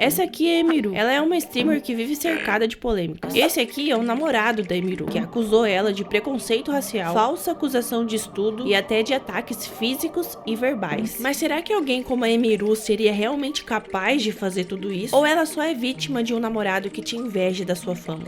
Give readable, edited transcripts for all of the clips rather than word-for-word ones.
Essa aqui é a Emiru. Ela é uma streamer que vive cercada de polêmicas. Esse aqui é o namorado da Emiru, que acusou ela de preconceito racial, falsa acusação de estudo e até de ataques físicos e verbais. Mas será que alguém como a Emiru seria realmente capaz de fazer tudo isso? Ou ela só é vítima de um namorado que tinha inveja da sua fama?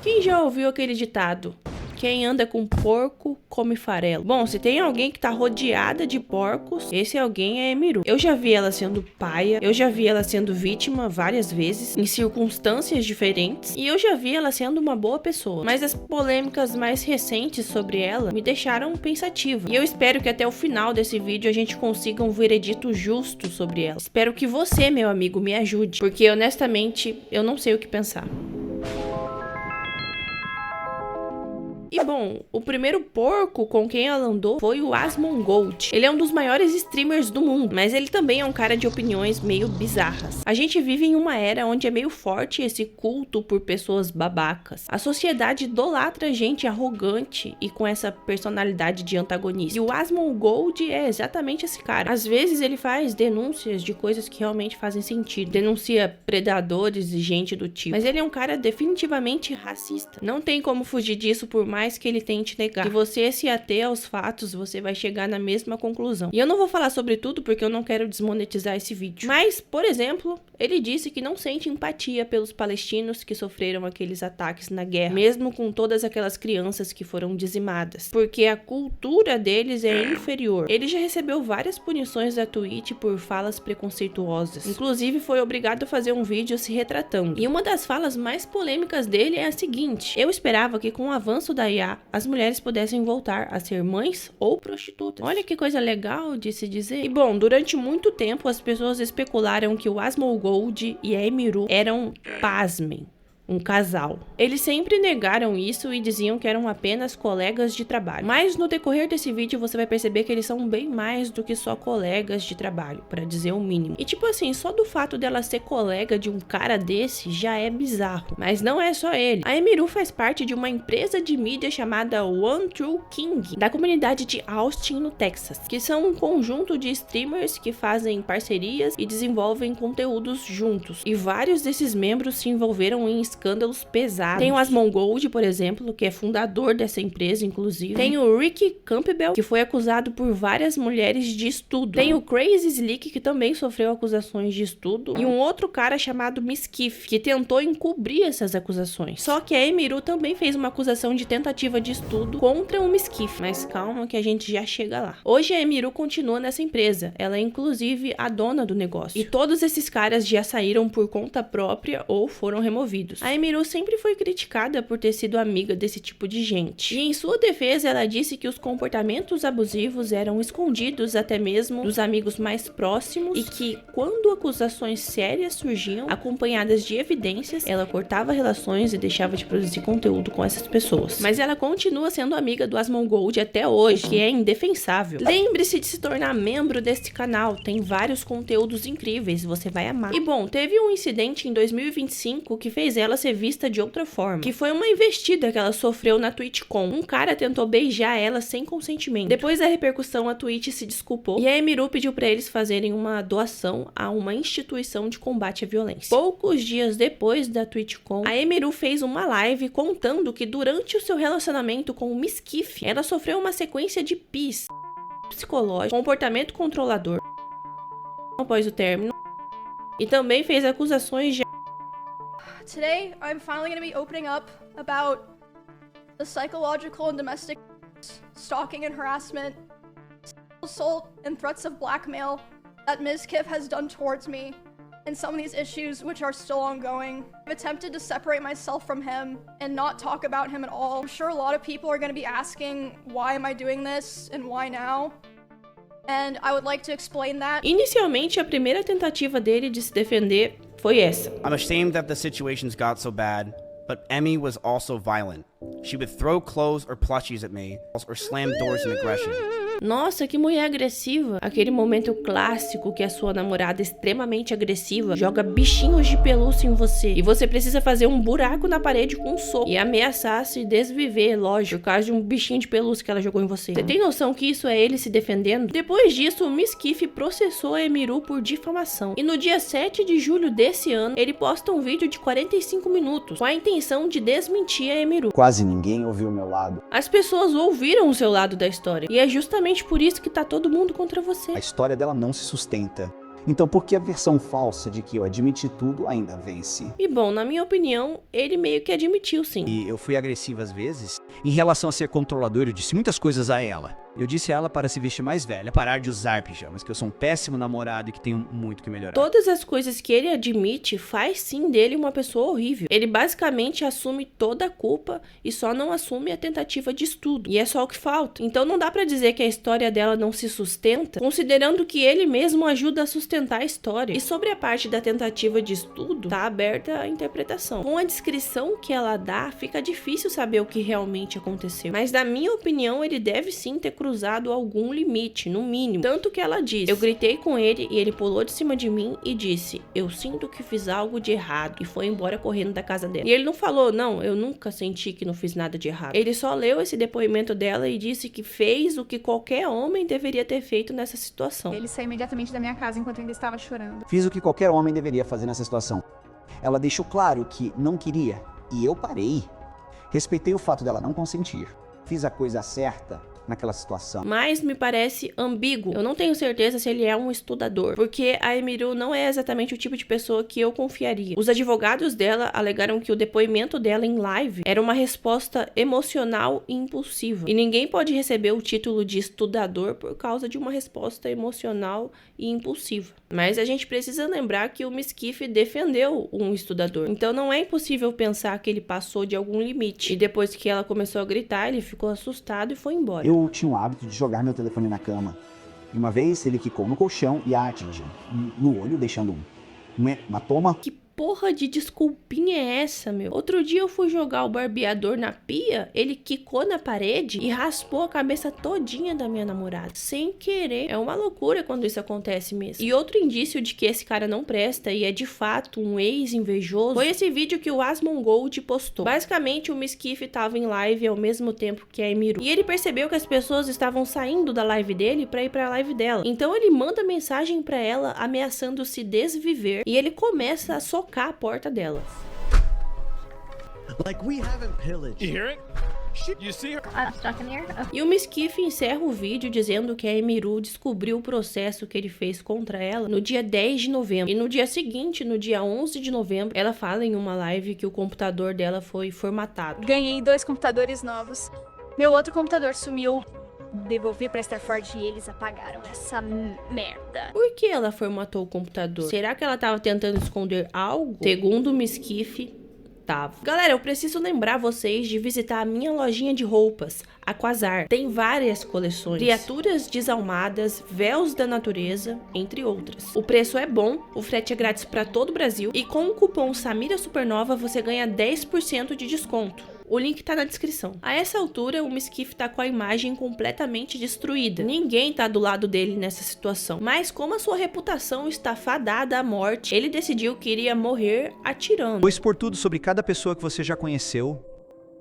Quem já ouviu aquele ditado? Quem anda com porco, come farelo. Bom, se tem alguém que tá rodeada de porcos, esse alguém é a Emiru. Eu já vi ela sendo paia, eu já vi ela sendo vítima várias vezes, em circunstâncias diferentes, e eu já vi ela sendo uma boa pessoa. Mas as polêmicas mais recentes sobre ela me deixaram pensativa. E eu espero que até o final desse vídeo a gente consiga um veredito justo sobre ela. Espero que você, meu amigo, me ajude, porque honestamente eu não sei o que pensar. E bom, o primeiro porco com quem ela andou foi o Asmongold. Ele é um dos maiores streamers do mundo, mas ele também é um cara de opiniões meio bizarras. A gente vive em uma era onde é meio forte esse culto por pessoas babacas. A sociedade idolatra gente arrogante e com essa personalidade de antagonista. E o Asmongold é exatamente esse cara. Às vezes ele faz denúncias de coisas que realmente fazem sentido. Denuncia predadores e gente do tipo. Mas ele é um cara definitivamente racista. Não tem como fugir disso por mais que ele tente negar. Se você se ater aos fatos, você vai chegar na mesma conclusão. E eu não vou falar sobre tudo porque eu não quero desmonetizar esse vídeo. Mas, por exemplo, ele disse que não sente empatia pelos palestinos que sofreram aqueles ataques na guerra, mesmo com todas aquelas crianças que foram dizimadas, porque a cultura deles é inferior. Ele já recebeu várias punições da Twitch por falas preconceituosas. Inclusive, foi obrigado a fazer um vídeo se retratando. E uma das falas mais polêmicas dele é a seguinte: eu esperava que com o avanço da IA, as mulheres pudessem voltar a ser mães ou prostitutas. Olha que coisa legal de se dizer. E bom, durante muito tempo as pessoas especularam que o Asmongold e a Emiru eram, pasmem, um casal. Eles sempre negaram isso e diziam que eram apenas colegas de trabalho. Mas no decorrer desse vídeo você vai perceber que eles são bem mais do que só colegas de trabalho, pra dizer o mínimo. E tipo assim, só do fato dela ser colega de um cara desse já é bizarro. Mas não é só ele. A Emiru faz parte de uma empresa de mídia chamada One True King, da comunidade de Austin, no Texas, que são um conjunto de streamers que fazem parcerias e desenvolvem conteúdos juntos. E vários desses membros se envolveram em escândalos pesados. Tem o Asmongold, por exemplo, que é fundador dessa empresa, inclusive. Tem o Rick Campbell, que foi acusado por várias mulheres de estudo. Tem o Crazy Slick, que também sofreu acusações de estudo. E um outro cara chamado Miskiff, que tentou encobrir essas acusações. Só que a Emiru também fez uma acusação de tentativa de estudo contra o Miskiff. Mas calma que a gente já chega lá. Hoje a Emiru continua nessa empresa. Ela é inclusive a dona do negócio. E todos esses caras já saíram por conta própria ou foram removidos. A Emiru sempre foi criticada por ter sido amiga desse tipo de gente. E em sua defesa, ela disse que os comportamentos abusivos eram escondidos até mesmo dos amigos mais próximos e que, quando acusações sérias surgiam, acompanhadas de evidências, ela cortava relações e deixava de produzir conteúdo com essas pessoas. Mas ela continua sendo amiga do Asmongold até hoje, que é indefensável. Lembre-se de se tornar membro deste canal, tem vários conteúdos incríveis, você vai amar. E bom, teve um incidente em 2025 que fez ela ser vista de outra forma, que foi uma investida que ela sofreu na TwitchCon. Um cara tentou beijar ela sem consentimento. Depois da repercussão, a Twitch se desculpou e a Emiru pediu pra eles fazerem uma doação a uma instituição de combate à violência. Poucos dias depois da TwitchCon, a Emiru fez uma live contando que durante o seu relacionamento com o Miskiff, ela sofreu uma sequência de PIS, psicológico, comportamento controlador, após o término, e também fez acusações de Today, I'm finally going to be opening up about the psychological and domestic stalking and harassment, assault and threats of blackmail that Ms. Kiff has done towards me, and some of these issues which are still ongoing. I've attempted to separate myself from him and not talk about him at all. I'm sure a lot of people are going to be asking, why am I doing this and why now? And I would like to explain that. Inicialmente, a primeira tentativa dele de se defender foi essa. I'm ashamed that the situations got so bad, but Emmy was also violent. She would throw clothes or plushies at me, or slam doors in aggression. Nossa, que mulher agressiva. Aquele momento clássico que a sua namorada extremamente agressiva joga bichinhos de pelúcia em você. E você precisa fazer um buraco na parede com um soco e ameaçar se desviver, lógico, por causa de um bichinho de pelúcia que ela jogou em você. Você tem noção que isso é ele se defendendo? Depois disso, o Mizkif processou a Emiru por difamação. E no dia 7 de julho desse ano, ele posta um vídeo de 45 minutos com a intenção de desmentir a Emiru. Quase ninguém ouviu o meu lado. As pessoas ouviram o seu lado da história. E é justamente por isso que tá todo mundo contra você. A história dela não se sustenta. Então por que a versão falsa de que eu admiti tudo ainda vence? E bom, na minha opinião, ele meio que admitiu sim. E eu fui agressiva às vezes. Em relação a ser controlador, eu disse muitas coisas a ela. Eu disse a ela para se vestir mais velha, parar de usar pijamas, que eu sou um péssimo namorado e que tenho muito que melhorar. Todas as coisas que ele admite faz sim dele uma pessoa horrível. Ele basicamente assume toda a culpa e só não assume a tentativa de estudo. E é só o que falta. Então não dá pra dizer que a história dela não se sustenta, considerando que ele mesmo ajuda a sustentar a história. E sobre a parte da tentativa de estudo, tá aberta a interpretação. Com a descrição que ela dá, fica difícil saber o que realmente aconteceu. Mas na minha opinião, ele deve sim ter cruzado algum limite, no mínimo. Tanto que ela diz: eu gritei com ele e ele pulou de cima de mim e disse: eu sinto que fiz algo de errado, e foi embora correndo da casa dela. E ele não falou: não, eu nunca senti que não fiz nada de errado. Ele só leu esse depoimento dela e disse que fez o que qualquer homem deveria ter feito nessa situação. Ele saiu imediatamente da minha casa enquanto eu ainda estava chorando. Fiz o que qualquer homem deveria fazer nessa situação. Ela deixou claro que não queria, e eu parei. Respeitei o fato dela não consentir. Fiz a coisa certa naquela situação. Mas me parece ambíguo. Eu não tenho certeza se ele é um estudador, porque a Emiru não é exatamente o tipo de pessoa que eu confiaria. Os advogados dela alegaram que o depoimento dela em live era uma resposta emocional e impulsiva. E ninguém pode receber o título de estudador por causa de uma resposta emocional e impulsiva. Mas a gente precisa lembrar que o Mizkif defendeu um estudador. Então não é impossível pensar que ele passou de algum limite. E depois que ela começou a gritar, ele ficou assustado e foi embora. Eu tinha o hábito de jogar meu telefone na cama. E uma vez ele quicou no colchão e a atingiu no olho, deixando um hematoma. Que porra de desculpinha é essa, meu? Outro dia eu fui jogar o barbeador na pia, ele quicou na parede e raspou a cabeça todinha da minha namorada. Sem querer. É uma loucura quando isso acontece mesmo. E outro indício de que esse cara não presta e é de fato um ex-invejoso foi esse vídeo que o Asmongold postou. Basicamente, o Mizkif tava em live ao mesmo tempo que a Emiru. E ele percebeu que as pessoas estavam saindo da live dele pra ir pra live dela. Então ele manda mensagem pra ela ameaçando se desviver e ele começa a socar a porta dela. Like we haven't pillaged. You hear it? Shit, you see her? I'm stuck in here? E o Mizkif encerra o vídeo dizendo que a Emiru descobriu o processo que ele fez contra ela no dia 10 de novembro. E no dia seguinte, no dia 11 de novembro, ela fala em uma live que o computador dela foi formatado. Ganhei 2 computadores novos. Meu outro computador sumiu. Devolvi pra Starford e eles apagaram essa merda. Por que ela formatou o computador? Será que ela tava tentando esconder algo? Segundo o Mizkif, tava. Galera, eu preciso lembrar vocês de visitar a minha lojinha de roupas, a Quasar. Tem várias coleções, criaturas desalmadas, véus da natureza, entre outras. O preço é bom, o frete é grátis para todo o Brasil e com o cupom Samira Supernova você ganha 10% de desconto. O link tá na descrição. A essa altura, o Mizkif tá com a imagem completamente destruída. Ninguém tá do lado dele nessa situação. Mas como a sua reputação está fadada à morte, ele decidiu que iria morrer atirando. Vou expor tudo sobre cada pessoa que você já conheceu.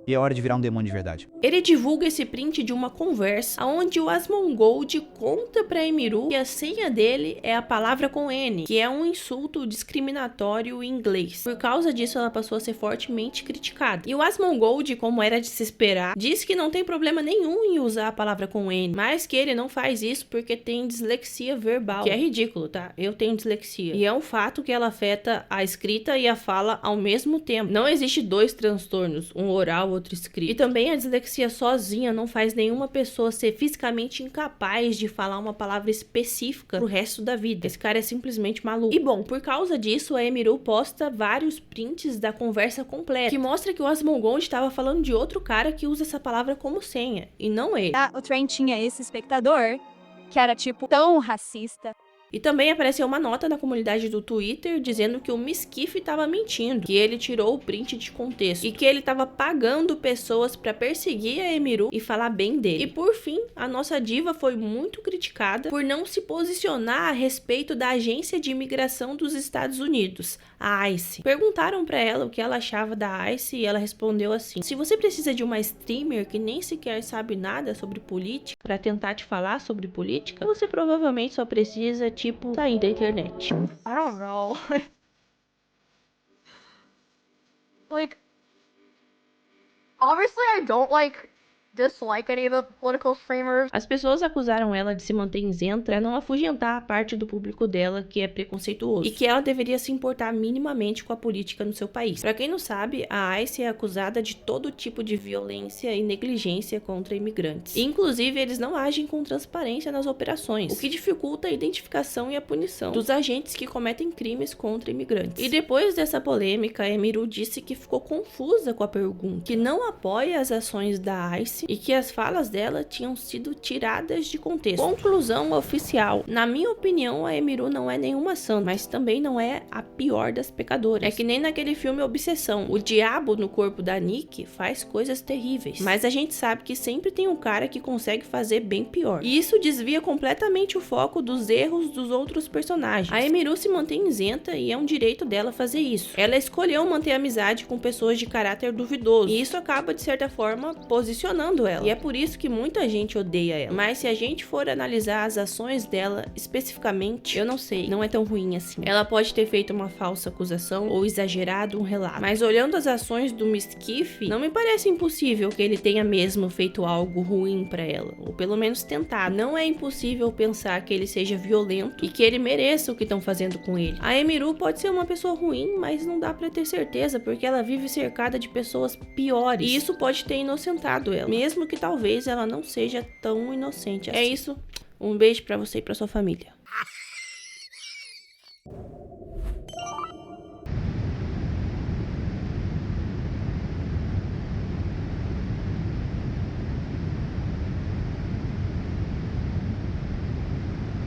E é hora de virar um demônio de verdade. Ele divulga esse print de uma conversa onde o Asmongold conta pra Emiru que a senha dele é a palavra com N, que é um insulto discriminatório em inglês. Por causa disso, ela passou a ser fortemente criticada. E o Asmongold, como era de se esperar, diz que não tem problema nenhum em usar a palavra com N, mas que ele não faz isso porque tem dislexia verbal, que é ridículo, tá? Eu tenho dislexia. E é um fato que ela afeta a escrita e a fala ao mesmo tempo. Não existe 2 transtornos, um oral, outro escrito. E também a dislexia sozinha não faz nenhuma pessoa ser fisicamente incapaz de falar uma palavra específica pro resto da vida. Esse cara é simplesmente maluco. E bom, por causa disso, a Emiru posta vários prints da conversa completa, que mostra que o Asmongold estava falando de outro cara que usa essa palavra como senha, e não ele. O Trent tinha esse espectador que era tipo tão racista E também apareceu uma nota na comunidade do Twitter dizendo que o Mizkif estava mentindo, que ele tirou o print de contexto e que ele estava pagando pessoas para perseguir a Emiru e falar bem dele. E por fim, a nossa diva foi muito criticada por não se posicionar a respeito da Agência de Imigração dos Estados Unidos, a ICE. Perguntaram para ela o que ela achava da ICE e ela respondeu assim: se você precisa de uma streamer que nem sequer sabe nada sobre política para tentar te falar sobre política, você provavelmente só precisa sair da internet. I don't know. Like, obviously I don't dislike any of the political streamers. As pessoas acusaram ela de se manter isenta para não afugentar a parte do público dela que é preconceituoso e que ela deveria se importar minimamente com a política no seu país. Para quem não sabe, a ICE é acusada de todo tipo de violência e negligência contra imigrantes. E, inclusive, eles não agem com transparência nas operações, o que dificulta a identificação e a punição dos agentes que cometem crimes contra imigrantes. E depois dessa polêmica, a Emiru disse que ficou confusa com a pergunta, que não apoia as ações da ICE e que as falas dela tinham sido tiradas de contexto. Conclusão oficial: na minha opinião, a Emiru não é nenhuma santa, mas também não é a pior das pecadoras. É que nem naquele filme Obsessão, o diabo no corpo da Nick faz coisas terríveis, mas a gente sabe que sempre tem um cara que consegue fazer bem pior. E isso desvia completamente o foco dos erros dos outros personagens. A Emiru se mantém isenta e é um direito dela fazer isso. Ela escolheu manter amizade com pessoas de caráter duvidoso, e isso acaba, de certa forma, posicionando ela. E é por isso que muita gente odeia ela. Mas se a gente for analisar as ações dela especificamente, eu não sei, não é tão ruim assim. Ela pode ter feito uma falsa acusação ou exagerado um relato. Mas olhando as ações do Mizkif, não me parece impossível que ele tenha mesmo feito algo ruim pra ela. Ou pelo menos tentar. Não é impossível pensar que ele seja violento e que ele mereça o que estão fazendo com ele. A Emiru pode ser uma pessoa ruim, mas não dá pra ter certeza, porque ela vive cercada de pessoas piores. E isso pode ter inocentado ela, mesmo que talvez ela não seja tão inocente assim. É isso. Um beijo pra você e pra sua família.